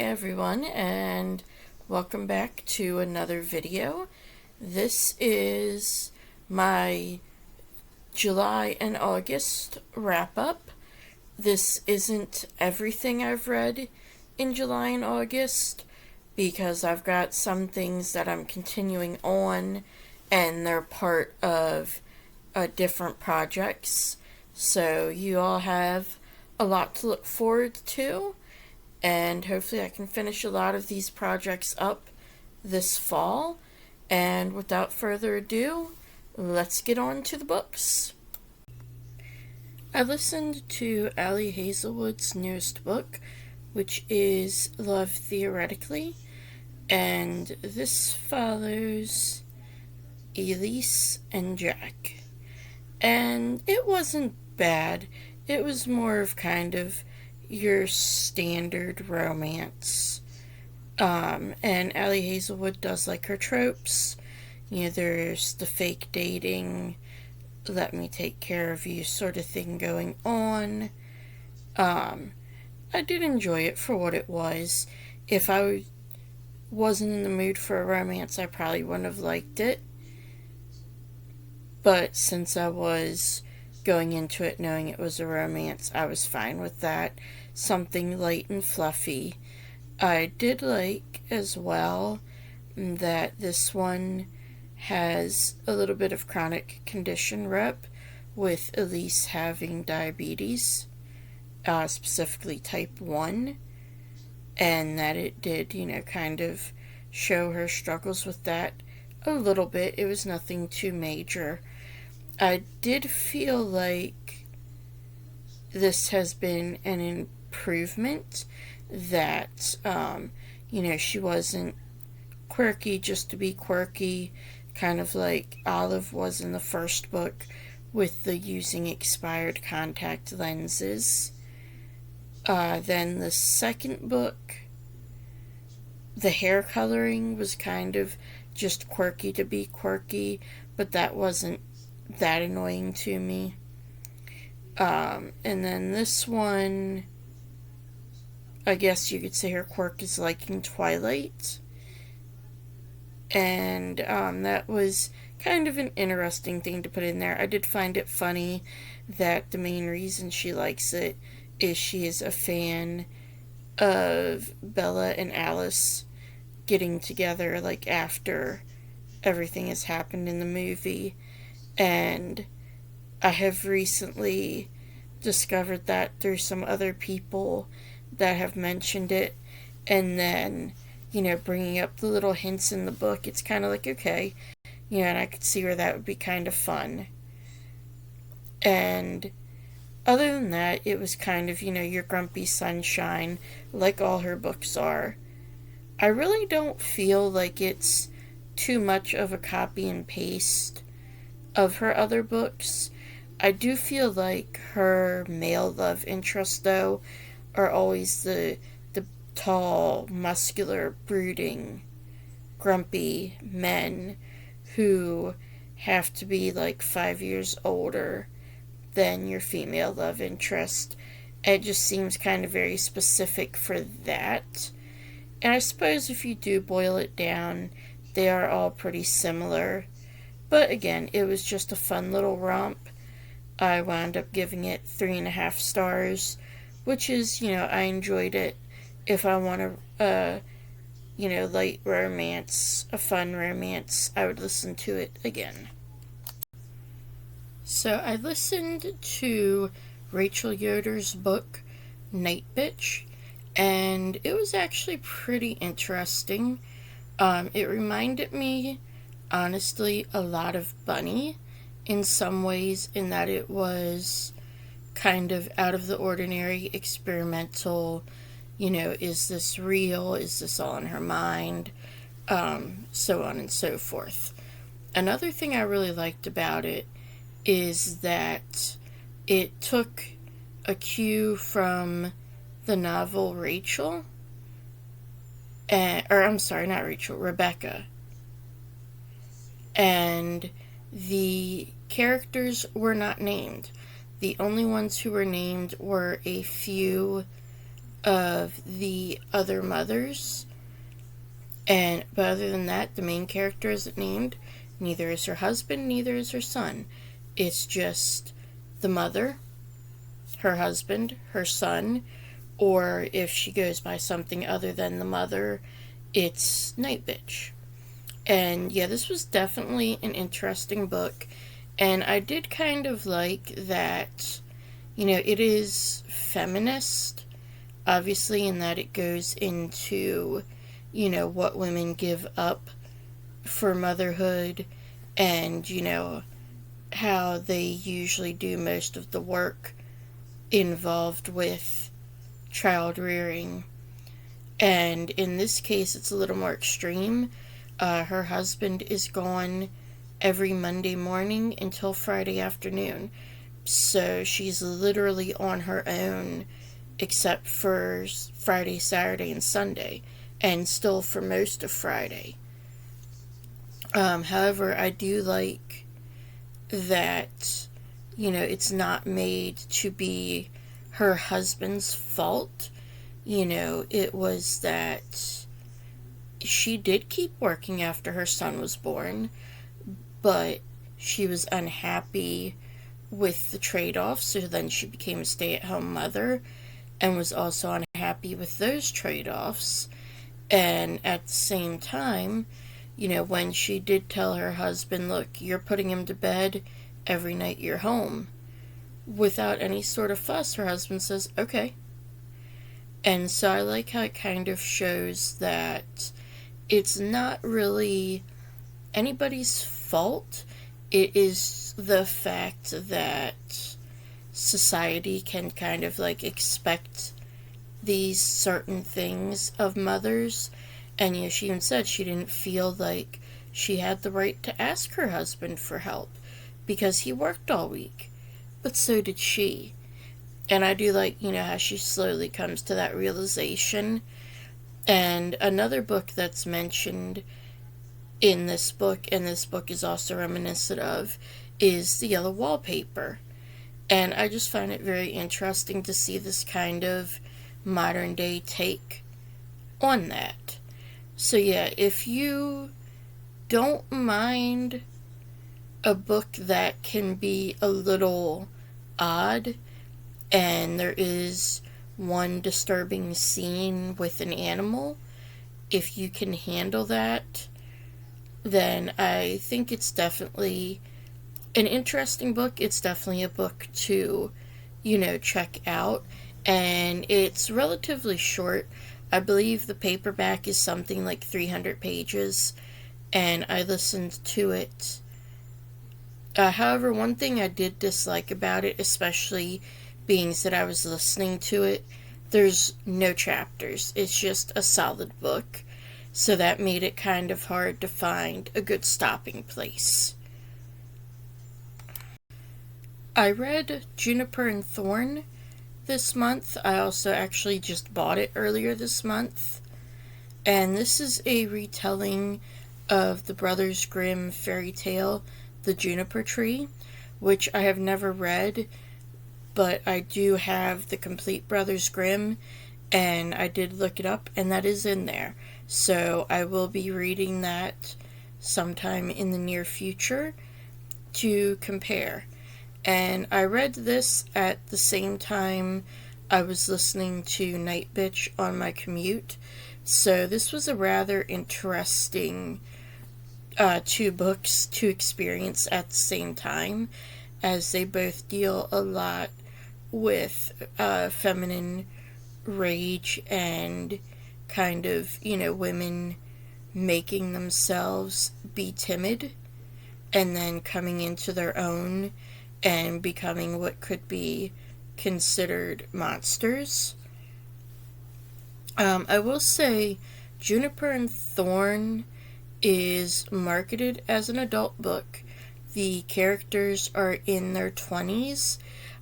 everyone, and welcome back to another video. This is my July and August wrap-up. This isn't everything I've read in July and August, because I've got some things that I'm continuing on, and they're part of different projects. So you all have a lot to look forward to, and hopefully I can finish a lot of these projects up this fall. And without further ado, let's get on to the books. I listened to Ali Hazelwood's newest book, which is Love Theoretically, and this follows Elise and Jack. And it wasn't bad. It was more of kind of your standard romance. And Ali Hazelwood does like her tropes. You know, there's the fake dating, let me take care of you sort of thing going on. I did enjoy it for what it was. If I wasn't in the mood for a romance, I probably wouldn't have liked it. But since I was going into it knowing it was a romance, I was fine with that. Something light and fluffy. I did like as well that this one has a little bit of chronic condition rep, with Elise having diabetes, specifically type 1, and that it did, kind of show her struggles with that a little bit. It was nothing too major. I did feel like this has been an improvement, that, she wasn't quirky just to be quirky, kind of like Olive was in the first book with the using expired contact lenses. Then the second book, the hair coloring was kind of just quirky to be quirky, but that wasn't that annoying to me. And then this one, I guess you could say her quirk is liking Twilight. And that was kind of an interesting thing to put in there. I did find it funny that the main reason she likes it is she is a fan of Bella and Alice getting together, like, after everything has happened in the movie. And I have recently discovered that through some other people that have mentioned it, and then, bringing up the little hints in the book, it's kind of like, okay, and I could see where that would be kind of fun. And other than that, it was kind of, your grumpy sunshine, like all her books are. I really don't feel like it's too much of a copy and paste of her other books. I do feel like her male love interests, though, are always the tall, muscular, brooding, grumpy men who have to be like 5 years older than your female love interest. It just seems kind of very specific for that. And I suppose if you do boil it down, they are all pretty similar. But again, it was just a fun little romp. I wound up giving it 3.5 stars, which is, I enjoyed it. If I want a, light romance, a fun romance, I would listen to it again. So I listened to Rachel Yoder's book, Night Bitch, and it was actually pretty interesting. It reminded me, honestly, a lot of Bunny in some ways, in that it was kind of out of the ordinary, experimental, is this real, is this all in her mind, so on and so forth. Another thing I really liked about it is that it took a cue from the novel Rachel, Rebecca. And the characters were not named. The only ones who were named were a few of the other mothers. But other than that, the main character isn't named. Neither is her husband, neither is her son. It's just the mother, her husband, her son, or if she goes by something other than the mother, it's Night Bitch. And yeah, this was definitely an interesting book. And I did kind of like that, it is feminist, obviously, in that it goes into, what women give up for motherhood and, how they usually do most of the work involved with child rearing. And in this case, it's a little more extreme. Her husband is gone every Monday morning until Friday afternoon. So she's literally on her own except for Friday, Saturday, and Sunday, and still for most of Friday. However, I do like that, it's not made to be her husband's fault. It was that she did keep working after her son was born, but she was unhappy with the trade-offs, so then she became a stay-at-home mother and was also unhappy with those trade-offs. And at the same time, when she did tell her husband, look, you're putting him to bed every night you're home, without any sort of fuss, her husband says, okay. And so I like how it kind of shows that it's not really anybody's fault. It is the fact that society can kind of expect these certain things of mothers. And she even said she didn't feel like she had the right to ask her husband for help because he worked all week. But so did she. And I do like, how she slowly comes to that realization. And another book that's mentioned in this book, and this book is also reminiscent of, is The Yellow Wallpaper. And I just find it very interesting to see this kind of modern day take on that. So yeah, if you don't mind a book that can be a little odd, and there is one disturbing scene with an animal, if you can handle that, then I think it's definitely an interesting book. It's definitely a book to, check out. And it's relatively short. I believe the paperback is something like 300 pages, and I listened to it. However, one thing I did dislike about it, especially being that I was listening to it, there's no chapters. It's just a solid book. So that made it kind of hard to find a good stopping place. I read Juniper and Thorn this month. I also actually just bought it earlier this month. And this is a retelling of the Brothers Grimm fairy tale, The Juniper Tree, which I have never read, but I do have the complete Brothers Grimm, and I did look it up, and that is in there. So I will be reading that sometime in the near future to compare. And I read this at the same time I was listening to Night Bitch on my commute. So this was a rather interesting two books to experience at the same time, as they both deal a lot with feminine rage and kind of, women making themselves be timid and then coming into their own and becoming what could be considered monsters. I will say Juniper and Thorn is marketed as an adult book. The characters are in their 20s.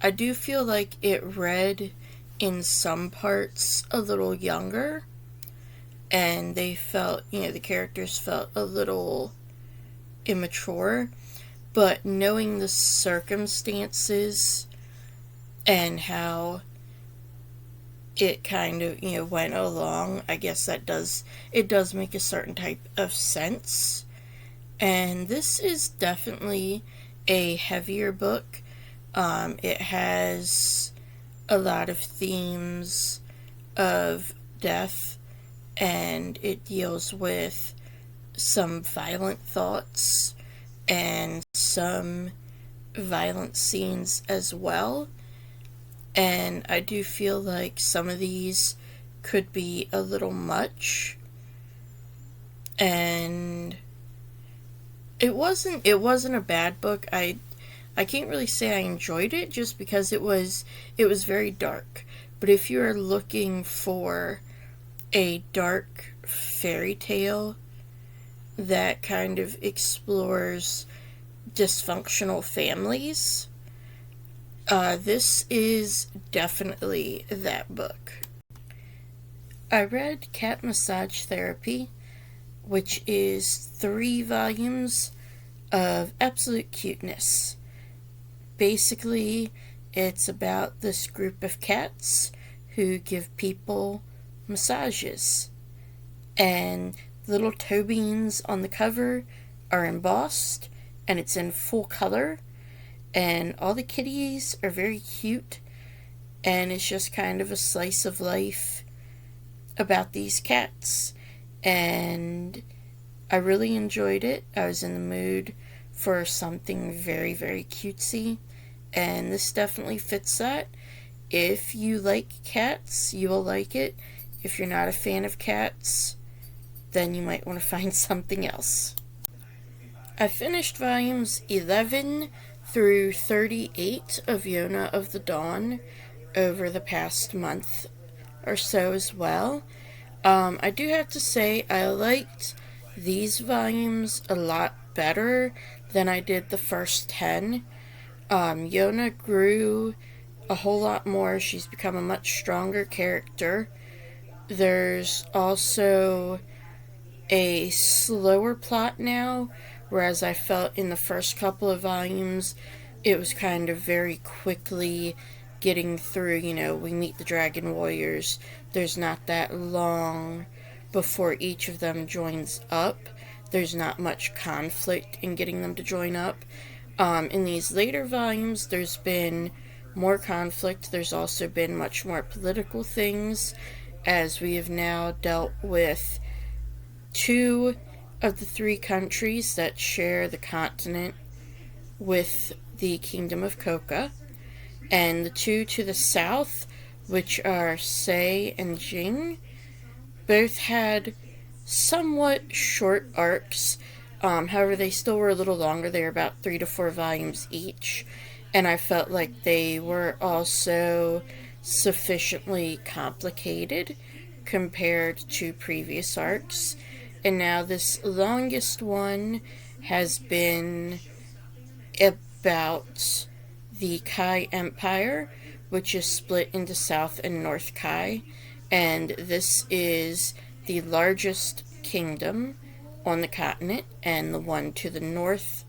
I do feel like it read in some parts a little younger, and they felt, the characters felt a little immature. But knowing the circumstances and how it kind of, went along. I guess it does make a certain type of sense. And this is definitely a heavier book. It has a lot of themes of death, and it deals with some violent thoughts and some violent scenes as well. And I do feel like some of these could be a little much. And it wasn't a bad book. I can't really say I enjoyed it just because it was very dark. But if you're looking for a dark fairy tale that kind of explores dysfunctional families, this is definitely that book. I read Cat Massage Therapy, which is 3 volumes of absolute cuteness. Basically, it's about this group of cats who give people massages. And little toe beans on the cover are embossed, and it's in full color. And all the kitties are very cute, and it's just kind of a slice of life about these cats. And I really enjoyed it. I was in the mood for something very, very cutesy, and this definitely fits that. If you like cats, you will like it. If you're not a fan of cats, then you might want to find something else. I finished volumes 11 through 38 of Yona of the Dawn over the past month or so as well. I do have to say I liked these volumes a lot better than I did the first 10. Yona grew a whole lot more. She's become a much stronger character. There's also a slower plot now, whereas I felt in the first couple of volumes it was kind of very quickly getting through. We meet the Dragon Warriors. There's not that long before each of them joins up. There's not much conflict in getting them to join up. In these later volumes, there's been more conflict. There's also been much more political things, as we have now dealt with 2 of the 3 countries that share the continent with the Kingdom of Coca, and the 2 to the south, which are Sei and Jing, both had somewhat short arcs. However, they still were a little longer. They were about 3 to 4 volumes each, and I felt like they were also sufficiently complicated compared to previous arcs. And now this longest one has been about the Kai Empire, which is split into South and North Kai, and this is the largest kingdom on the continent and the one to the north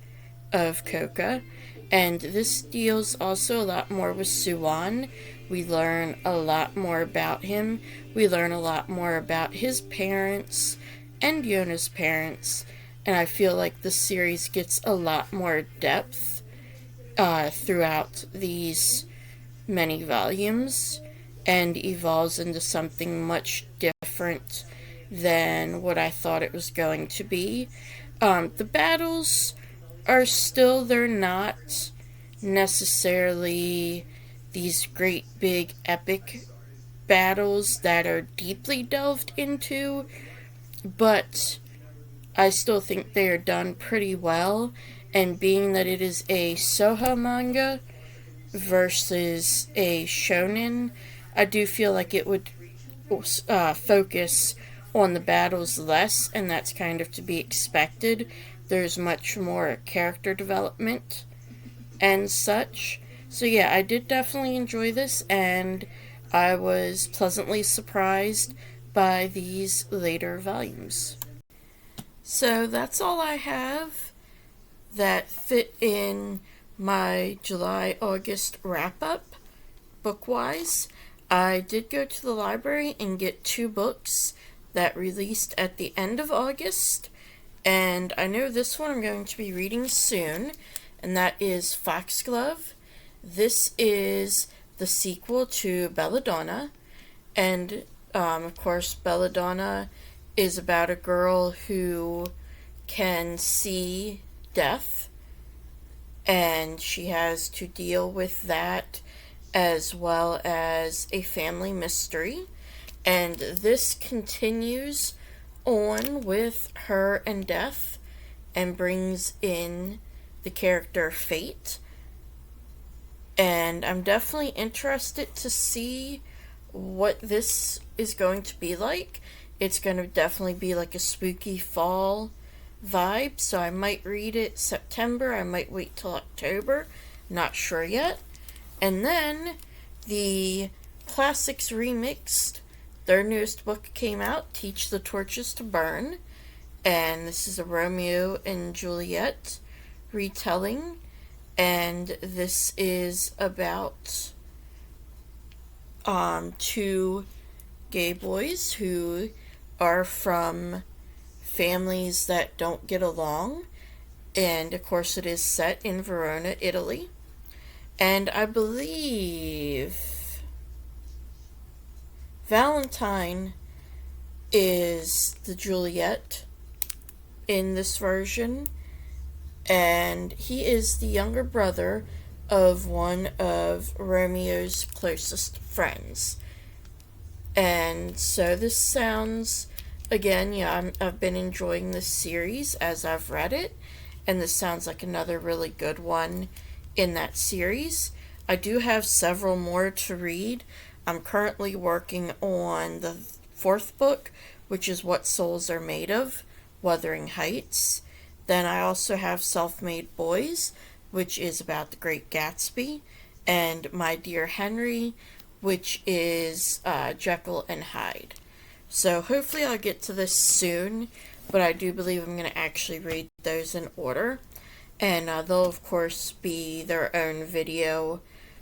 of Coca. And this deals also a lot more with Suan. We learn a lot more about him. We learn a lot more about his parents and Yona's parents, and I feel like the series gets a lot more depth throughout these many volumes and evolves into something much different than what I thought it was going to be. The battles are still, they're not necessarily these great big epic battles that are deeply delved into, but I still think they are done pretty well. And being that it is a Soho manga versus a shonen, I do feel like it would focus on the battles less, and that's kind of to be expected. There's much more character development and such. So yeah, I did definitely enjoy this, and I was pleasantly surprised by these later volumes. So that's all I have that fit in my July-August wrap-up, book-wise. I did go to the library and get 2 books that released at the end of August, and I know this one I'm going to be reading soon, and that is Foxglove. This is the sequel to Belladonna, and of course Belladonna is about a girl who can see death, and she has to deal with that as well as a family mystery. And this continues on with her and death and brings in the character Fate. And I'm definitely interested to see what this is going to be like. It's going to definitely be like a spooky fall vibe, so I might read it September, I might wait till October, not sure yet. And then the Classics Remixed, their newest book came out, Teach the Torches to Burn, and this is a Romeo and Juliet retelling, and this is about 2 gay boys who are from families that don't get along, and of course it is set in Verona, Italy. And I believe Valentine is the Juliet in this version, and he is the younger brother of one of Romeo's closest friends. And so this sounds, again, I've been enjoying this series as I've read it, and this sounds like another really good one in that series. I do have several more to read. I'm currently working on the 4th book, which is What Souls Are Made Of, Wuthering Heights. Then I also have Self-Made Boys, which is about the Great Gatsby, and My Dear Henry, which is Jekyll and Hyde. So hopefully I'll get to this soon, but I do believe I'm going to actually read those in order. And they'll, of course, be their own video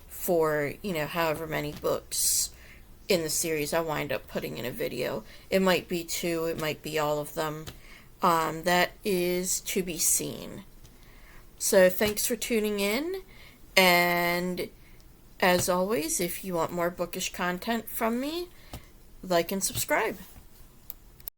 for, however many books in the series I wind up putting in a video. It might be 2, it might be all of them. That is to be seen. So thanks for tuning in, and as always, if you want more bookish content from me, like and subscribe.